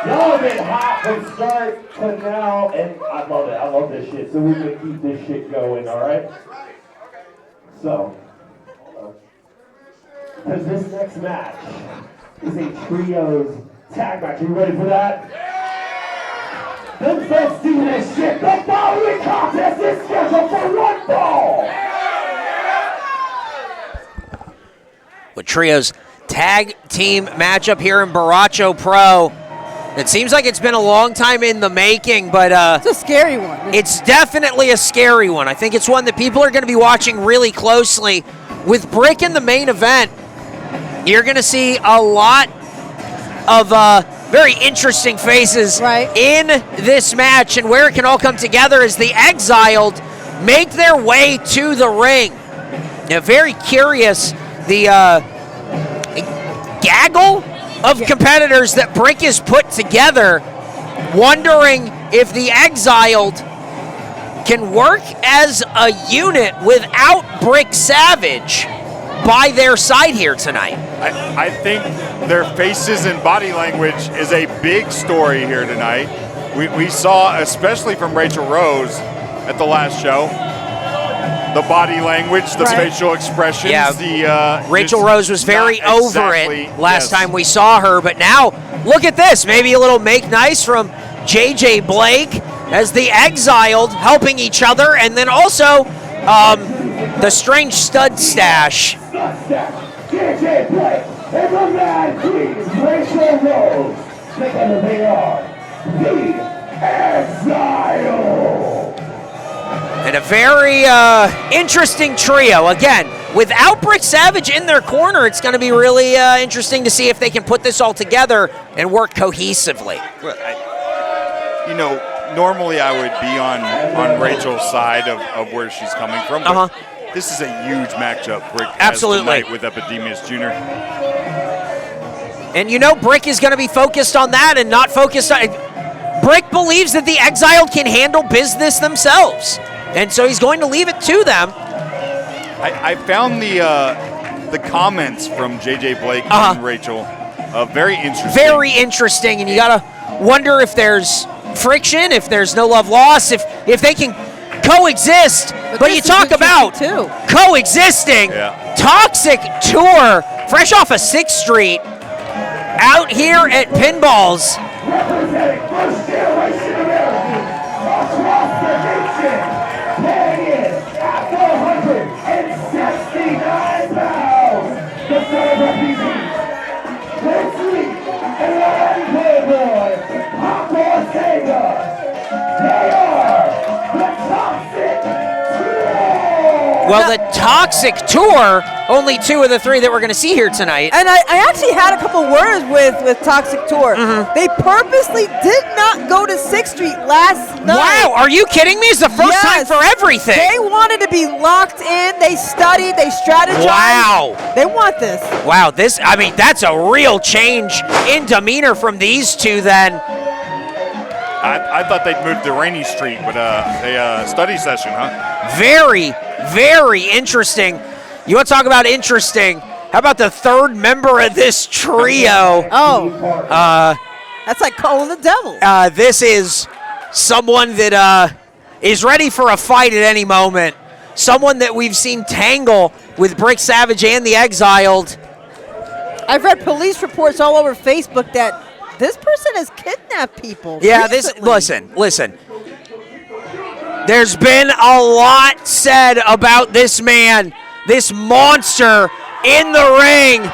Y'all have been hot from start to now, and I love it. I love this shit. So we're gonna keep this shit going, all right? So, because this next match is a trios tag match. Are you ready for that? Then let's do this shit. The following contest is scheduled for one fall. With trios tag team matchup here in Borracho Pro. It seems like it's been a long time in the making, but it's a scary one. It's definitely a scary one. I think it's one that people are going to be watching really closely. With Brick in the main event, you're going to see a lot of very interesting faces in this match, and where it can all come together as the Exiled make their way to the ring. Now, very curious, the gaggle of competitors that Brick has put together, wondering if the Exiled can work as a unit without Brick Savage by their side here tonight. I think their faces and body language is a big story here tonight. We saw, especially from Rachel Rose at the last show, the body language, the facial expressions. Yeah, Rachel Rose was very over it last time we saw her, but now look at this. Maybe a little make nice from JJ Blake as the Exiled helping each other, and then also the strange stud stash. JJ Blake and the Mad Queen, Rachel Rose. Together they are the Exiled. And a very interesting trio. Again, without Brick Savage in their corner, it's going to be really interesting to see if they can put this all together and work cohesively. Well, normally I would be on Rachel's side of where she's coming from. But this is a huge matchup Brick has tonight with Epidemius Jr. And Brick is going to be focused on that and not focused on... Brick believes that the Exiled can handle business themselves. And so he's going to leave it to them. I found the comments from JJ Blake and Rachel very interesting. Very interesting, and you got to wonder if there's friction, if there's no love lost, if they can coexist. But you talk about coexisting. Toxic Tour, fresh off of 6th Street, out here at Pinballs. Representing first generation America across the nation. Weighing in at 469 pounds, the son of refugees, Prince Lee and Latin Playboy, Papa Ortega. They are the Toxic Tour. Well, the Toxic Tour, only 2 of the 3 that we're going to see here tonight. And I actually had a couple words with Toxic Tour. They purposely did not go to 6th Street last night. Wow, are you kidding me? It's the first time for everything. They wanted to be locked in. They studied. They strategized. Wow. They want this. Wow, that's a real change in demeanor from these 2 then. I thought they'd move to Rainy Street with a study session, huh? Very, very interesting. You want to talk about interesting? How about the 3rd member of this trio? That's like calling the devil. This is someone that is ready for a fight at any moment. Someone that we've seen tangle with Brick Savage and the Exiled. I've read police reports all over Facebook that this person has kidnapped people. Yeah, listen. There's been a lot said about this man, this monster in the ring.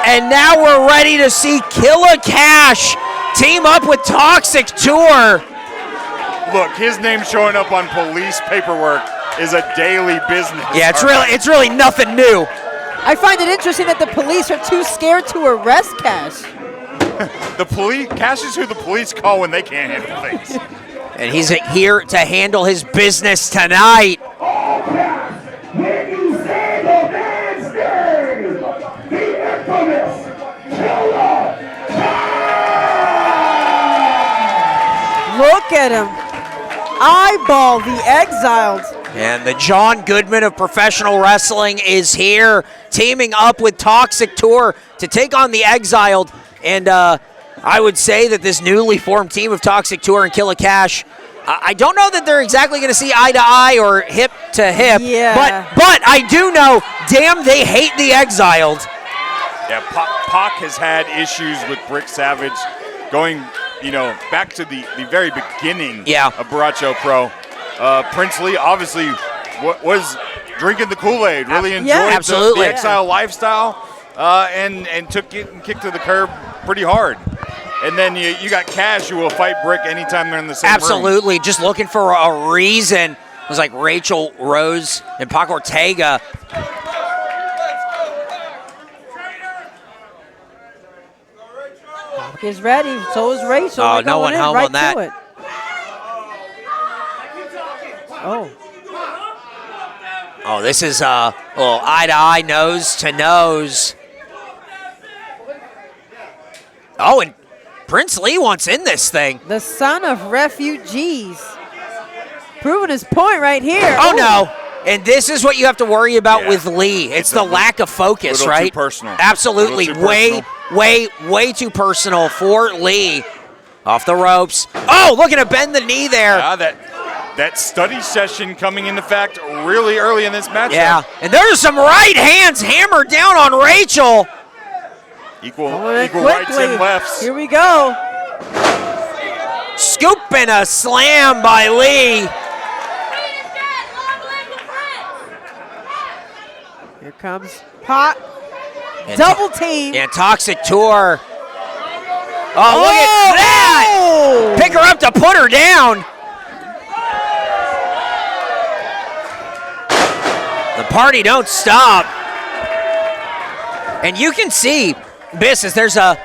And now we're ready to see Killah Kash team up with Toxic Tour. Look, his name showing up on police paperwork is a daily business. Yeah, it's really nothing new. I find it interesting that the police are too scared to arrest Kash. Kash is who the police call when they can't handle things. And he's here to handle his business tonight. When you say the man's name, the infamous Killah Kash! Look at him. Eyeball the Exiled. And the John Goodman of professional wrestling is here, teaming up with Toxic Tour to take on the Exiled. And I would say that this newly formed team of Toxic Tour and Killah Kash, I don't know that they're exactly going to see eye to eye or hip to hip. Yeah. But I do know, damn, they hate the Exiled. Yeah, Pac has had issues with Brick Savage going, back to the very beginning of Borracho Pro. Prince Lee obviously was drinking the Kool-Aid, really enjoyed the Exile lifestyle, and took it and kicked to the curb pretty hard. And then you got Kash, who will fight Brick anytime they're in the same room. Absolutely, just looking for a reason. It was like Rachel Rose and Pac Ortega. Is ready. So is Rachel. Oh, no one home on that. Oh, this is a little eye-to-eye, nose-to-nose. Oh, and Prince Lee wants in this thing. The son of refugees. Proving his point right here. Oh, no. And this is what you have to worry about with Lee. It's the lack of focus, right? Too personal. Absolutely. Way too personal for Lee. Off the ropes. Oh, looking to bend the knee there. That study session coming into fact really early in this matchup. Yeah, and there's some right hands hammered down on Rachel. Equal rights and lefts. Here we go. Scoop and a slam by Lee. Here comes Pac. Double team. And Toxic Tour. Oh, look at that! Pick her up to put her down. The party don't stop. And you can see, Biss, as there's a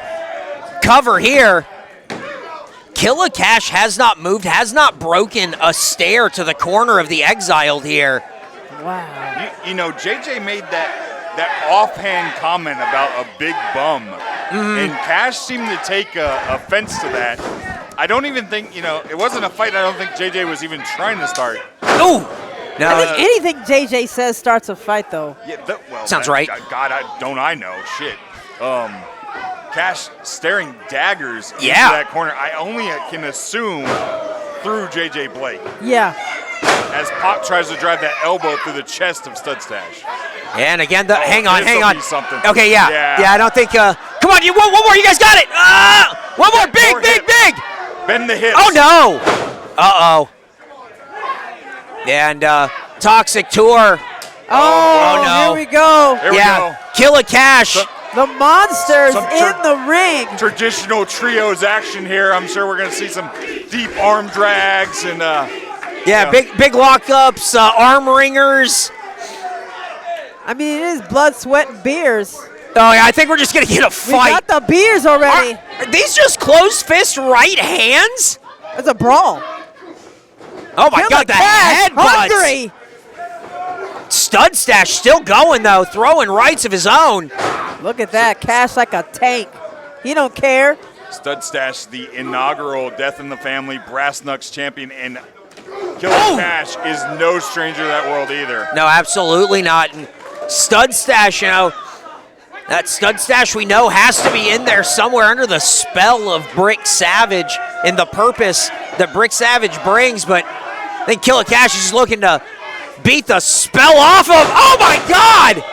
cover here, Killah Kash has not moved, has not broken a stair to the corner of the Exiled here. Wow. JJ made that offhand comment about a big bum, and Kash seemed to take offense to that. I don't even think, it wasn't a fight I don't think JJ was even trying to start. Ooh! No, I think anything JJ says starts a fight, though. Yeah, sounds right. God, I know. Shit. Kash staring daggers into that corner. I only can assume through JJ Blake. Yeah. As Pac tries to drive that elbow through the chest of Stud Stash. And again, hang on. Something. Okay, yeah, I don't think. Come on, one more. You guys got it. One more. Big. Bend the hips. Oh no. Uh-oh. And Toxic Tour. Oh no. Here we go. Here we go. Killah Kash. The monsters in the ring. Traditional trios action here. I'm sure we're going to see some deep arm drags and. Big lockups, arm ringers. I mean, it is blood, sweat, and beers. Oh, yeah, I think we're just going to get a fight. We got the beers already. Are these just closed fist right hands? It's a brawl. Oh, my God, the headbutts. Hungry. Stud Stash still going, though, throwing rights of his own. Look at that. Kash like a tank. He don't care. Stud Stash, the inaugural Death in the Family Brass Knucks champion, and Killah Kash is no stranger to that world either. No, absolutely not. And Stud Stash, that Stud Stash we know has to be in there somewhere under the spell of Brick Savage and the purpose that Brick Savage brings, but I think Killah Kash is just looking to beat the spell off of. Oh my God!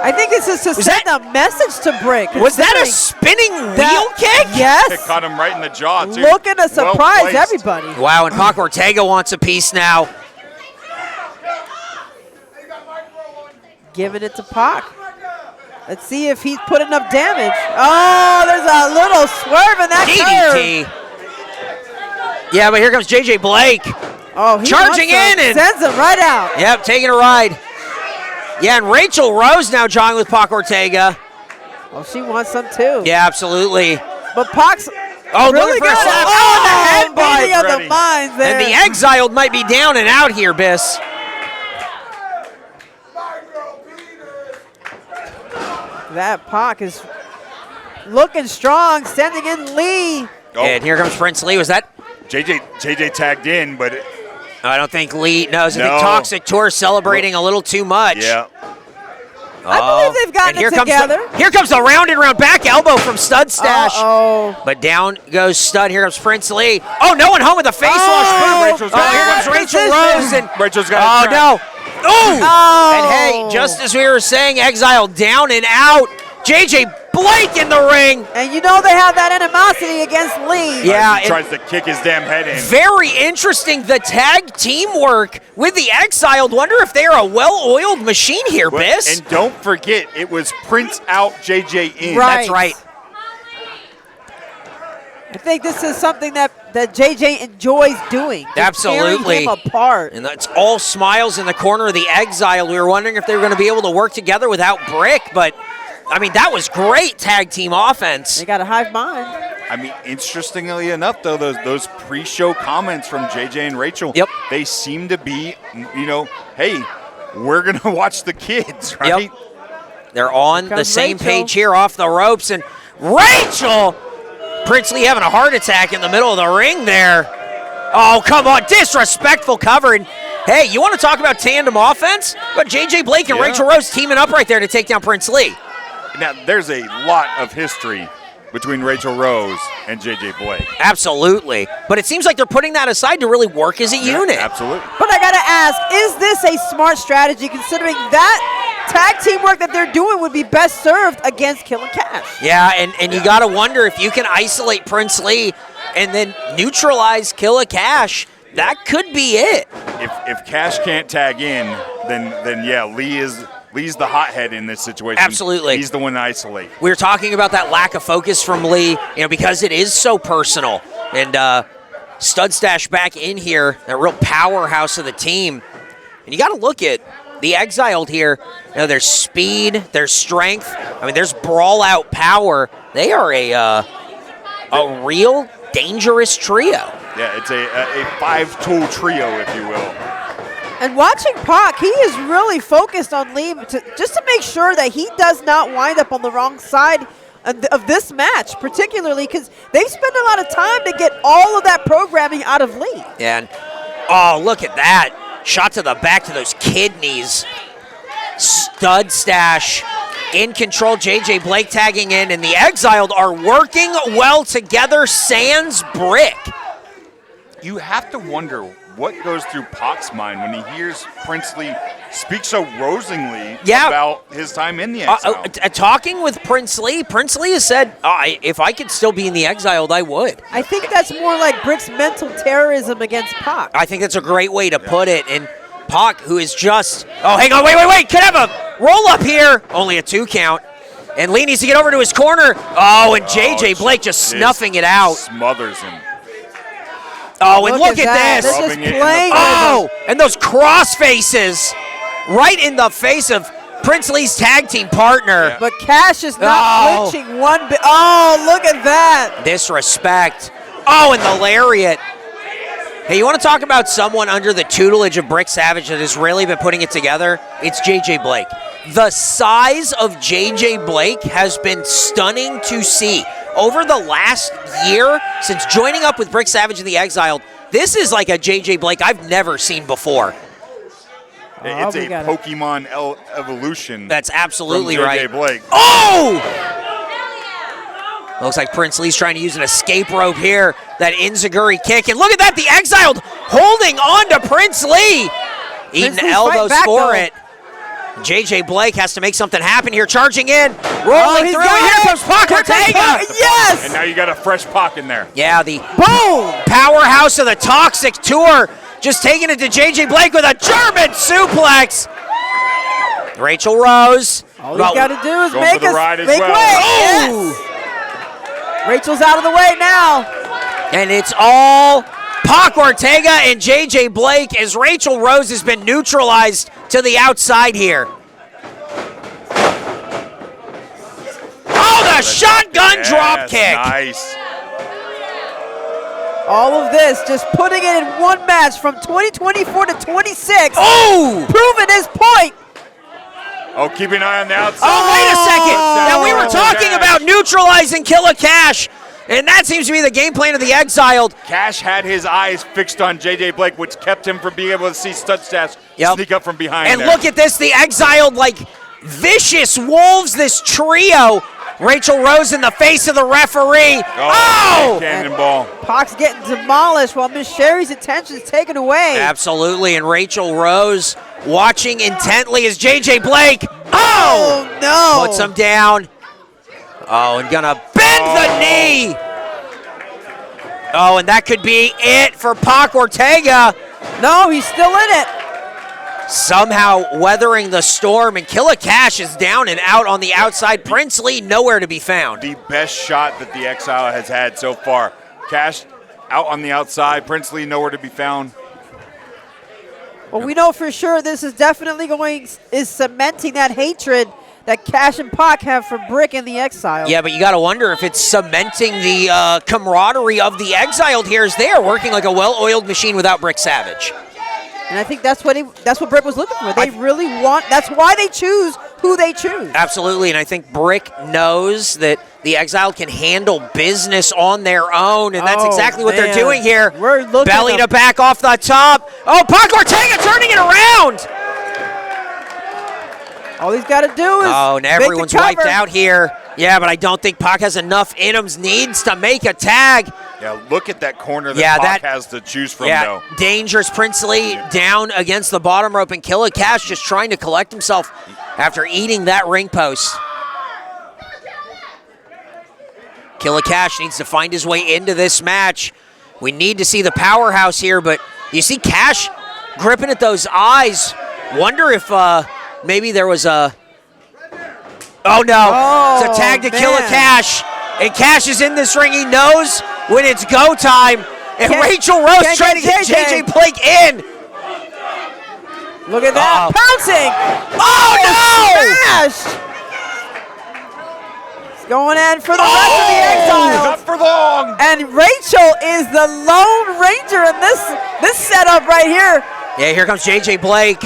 I think this is to send a message to Brick. Was that a spinning wheel kick? Yes. It caught him right in the jaw, too. Looking to surprise everybody. Wow, and Pac Ortega wants a piece now. Giving it to Pac. Let's see if he's put enough damage. Oh, there's a little swerve in that DDT. Yeah, but here comes JJ Blake. Oh, he charging in and sends him right out. Yep, taking a ride. Yeah, and Rachel Rose now joining with Pac Ortega. Oh, she wants some too. Yeah, absolutely. But Pac's really good. Oh, the headbutt of the minds there. And the Exiled might be down and out here, Biss. That Pac is looking strong, sending in Lee. Oh. And here comes Prince Lee. Was that? JJ tagged in, but I don't think Lee knows. I think Toxic Tour celebrating a little too much. Yeah. I believe they've gotten it together. Here comes the rounded round back elbow from Stud Stash. Uh-oh. But down goes Stud. Here comes Prince Lee. Oh, no one home with a face wash. Rachel's got Here comes Rachel Rose. And Rachel's got it. no. Oh. And hey, just as we were saying, Exiled down and out. JJ Blake in the ring. And you know they have that animosity against Lee. Yeah. He tries to kick his damn head in. Very interesting, the tag teamwork with the Exiled. Wonder if they are a well-oiled machine here, Biss. And don't forget, it was Prince out, JJ in. Right. That's right. I think this is something that JJ enjoys doing. just Absolutely. tearing him apart. And that's all smiles in the corner of the Exiled. We were wondering if they were going to be able to work together without Brick, but I mean, that was great tag team offense. They got a hive mind. I mean, interestingly enough, though, those pre-show comments from JJ and Rachel, Yep. they seem to be, hey, we're going to watch the kids, right? Yep. They're on the comes same Rachel. page here off the ropes. And Rachel, Princely having a heart attack in the middle of the ring there. Oh, come on, disrespectful cover. And hey, you want to talk about tandem offense? But JJ Blake and Yeah. Rachel Rose teaming up right there to take down Prince Lee. Now, there's a lot of history between Rachel Rose and JJ Blake. Absolutely. But it seems like they're putting that aside to really work as a unit. Absolutely. But I got to ask, is this a smart strategy considering that tag teamwork that they're doing would be best served against Killah Kash? Yeah, and you got to wonder if you can isolate Prince Lee and then neutralize Killah Kash. That could be it. If Cash can't tag in, then yeah, Lee's the hothead in this situation. Absolutely. He's the one to isolate. We were talking about that lack of focus from Lee, because it is so personal. And Stud Stash back in here, a real powerhouse of the team. And you got to look at the Exiled here. There's speed, there's strength. I mean, there's brawl-out power. They are a real dangerous trio. Yeah, it's a five-tool trio, if you will. And watching Pac, he is really focused on Lee just to make sure that he does not wind up on the wrong side of this match, particularly because they've spent a lot of time to get all of that programming out of Lee. And, oh, look at that. Shot to the back to those kidneys. Stud Stash in control. JJ Blake tagging in, and the Exiled are working well together. Sans Brick. You have to wonder what goes through Pac's mind when he hears Princely speak so rosingly about his time in the Exiled. Talking with Prince Lee has said, if I could still be in the Exiled, I would. I think that's more like Brick's mental terrorism against Pac. I think that's a great way to put it. And Pac, who is just, hang on, wait, could have a roll up here. Only a 2 count. And Lee needs to get over to his corner. And JJ Blake just snuffing it out. Smothers him. Oh, and look at this. They're just playing. And those cross faces right in the face of Prince Lee's tag team partner. Yeah. But Cash is not flinching one bit. Oh, look at that. Disrespect. And the lariat. Hey, you want to talk about someone under the tutelage of Brick Savage that has really been putting it together? It's JJ Blake. The size of JJ Blake has been stunning to see. Over the last year, since joining up with Brick Savage and the Exiled, this is like a JJ Blake I've never seen before. It's a Pokemon evolution. That's absolutely from JJ right. Blake. Looks like Prince Lee's trying to use an escape rope here. That Enziguri kick. And look at that, the Exiled holding on to Prince Lee. Eating elbows for it. JJ Blake has to make something happen here. Charging in. Rolling through. And here comes Pac Ortega. Yes. And now you got a fresh Pac in there. Yeah, the boom powerhouse of the Toxic Tour. Just taking it to JJ Blake with a German suplex. Rachel Rose. All you got to do is make way. Yes. Rachel's out of the way now. And it's all Pac Ortega and JJ Blake as Rachel Rose has been neutralized to the outside here. The shotgun drop kick. Nice. All of this just putting it in one match from 2024 to 26. Proving his point. Keep an eye on the outside. Wait a second. Now, we were talking about neutralizing Killah Kash, and that seems to be the game plan of the Exiled. Cash had his eyes fixed on JJ Blake, which kept him from being able to see Stud Stash sneak up from behind. And look at this, the Exiled, vicious wolves, this trio. Rachel Rose in the face of the referee. Oh! Cannonball. Pac's getting demolished while Miss Sherry's attention is taken away. Absolutely, and Rachel Rose watching intently as JJ Blake. Oh! No! Puts him down. Oh, and gonna bend the knee. Oh, and that could be it for Pac Ortega. No, he's still in it. Somehow weathering the storm, and Killah Kash is down and out on the outside. Prince Lee nowhere to be found. The best shot that the Exile has had so far. Kash out on the outside. Prince Lee nowhere to be found. Well, we know for sure this is definitely is cementing that hatred that Kash and Pac have for Brick and the Exile. Yeah, but you got to wonder if it's cementing the camaraderie of the Exiled here as they are working like a well-oiled machine without Brick Savage. And I think that's what Brick was looking for. They really want. That's why they choose who they choose. Absolutely, and I think Brick knows that the Exiled can handle business on their own, and that's exactly what they're doing here. We're looking belly to back off the top. Oh, Pac Ortega turning it around. All he's got to do is and everyone's wiped out here. Yeah, but I don't think Pac has enough in him, needs to make a tag. Yeah, look at that corner that Pac has to choose from, though. Dangerous. Prince Lee down against the bottom rope, and Killah Kash just trying to collect himself after eating that ring post. Killah Kash needs to find his way into this match. We need to see the powerhouse here, but you see Kash gripping at those eyes. Wonder if maybe there was a... Oh, no. It's a tag to Killah Kash. And Kash is in this ring. He knows when it's go time. And Rachel Rose trying to get JJ Blake in. Look at that. Pouncing. Oh, no. Smashed. He's going in for the rest of the Exile. Not for long. And Rachel is the Lone Ranger in this setup right here. Yeah, here comes JJ Blake.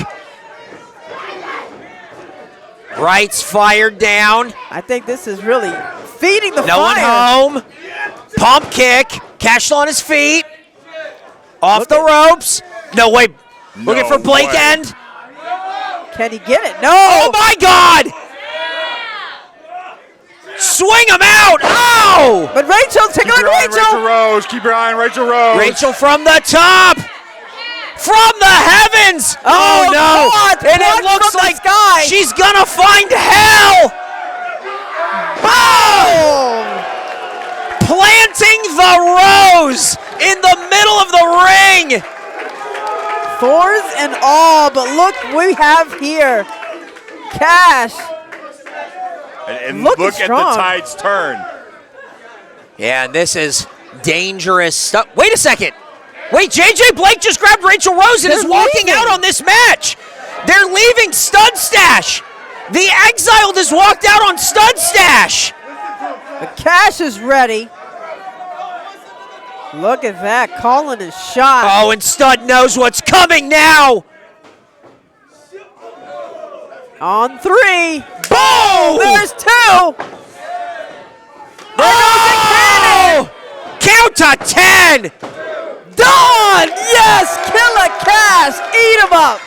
Rights fired down. I think this is really feeding the fire. No one home. Pump kick. Kash on his feet. Off the ropes. No way. Looking for Blake end. Can he get it? No. Oh, my God. Swing him out. Oh. But Rachel, take on Rachel. Rachel Rose. Keep your eye on Rachel Rose. Rachel from the top. From the heavens! Oh no! God, and it looks like she's gonna find hell! Boom! Planting the rose in the middle of the ring! Thorns and all, but look we have here. Kash. And look at the tides turn. Yeah, and this is dangerous stuff. Wait a second! Wait, JJ Blake just grabbed Rachel Rose and is walking out on this match. They're leaving Stud Stash. The Exiled has walked out on Stud Stash. But Kash is ready. Look at that, calling his shot. Oh, and Stud knows what's coming now. On 3. Boom! There's 2. There goes the cannon. Count to 10. Done! Yes! Killah Kash! Eat him up!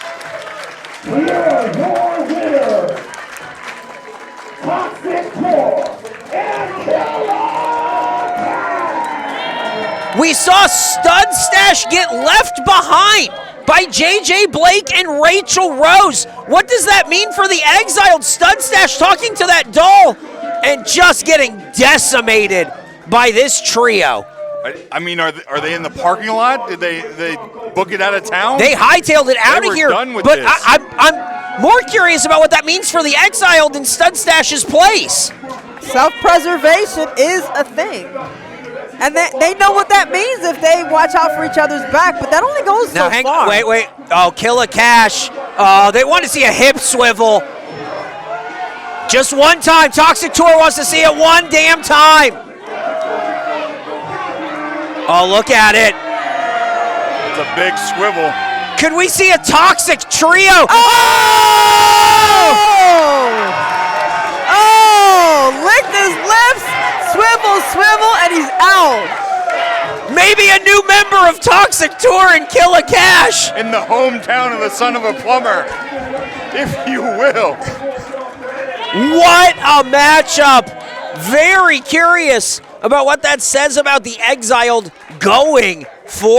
Here, your winner, Toxic Core and Killah Kash! We saw Stud Stash get left behind by JJ Blake and Rachel Rose. What does that mean for the Exiled? Stud Stash talking to that doll and just getting decimated by this trio. I mean, are they in the parking lot? Did they book it out of town? They hightailed it out of here. Done with but this. I'm more curious about what that means for the Exiled in Stud Stash's place. Self-preservation is a thing. And they know what that means if they watch out for each other's back, but that only goes so far. Wait. Oh, Killah Kash. They want to see a hip swivel. Just one time. Toxic Tour wants to see it one damn time. Oh, look at it. It's a big swivel. Could we see a Toxic trio? Oh! Licked his lips, swivel, and he's out. Maybe a new member of Toxic Tour and Killah Kash. In the hometown of the son of a plumber, if you will. What a matchup. Very curious about what that says about the Exiled going for